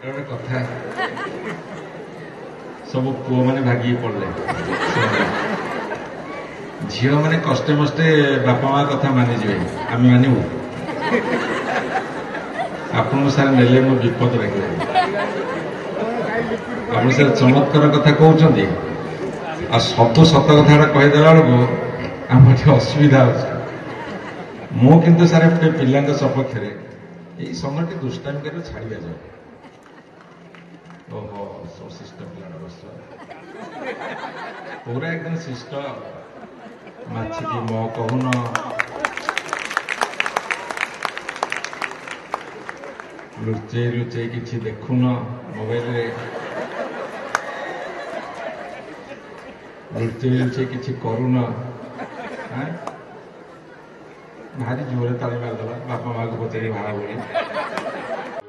गोटे कथा सब पुओ मैंने भागी पड़े झील मैंने कष्टे मस्ते बापा माँ कथा मानिजे आम मानव आपन सार नेले मो विपद रखे आप सर चमत्कार कथा कहते सब सत कथा कहीदेला बेलू आम असुविधा मु किंतु सारे पिला सपक्ष यही समय दुष्टामी कर छाड़ जाओ ओहो सब शिष्ट पिला बस पूरा एकदम शिष्ट माछी मो कहून लुचे लुचे किसी देखुन मोबाइल लुचे लुचे किसी करुन भारी जोरे ताली मारदेला बापा माँ को पचारि भाड़ा बोली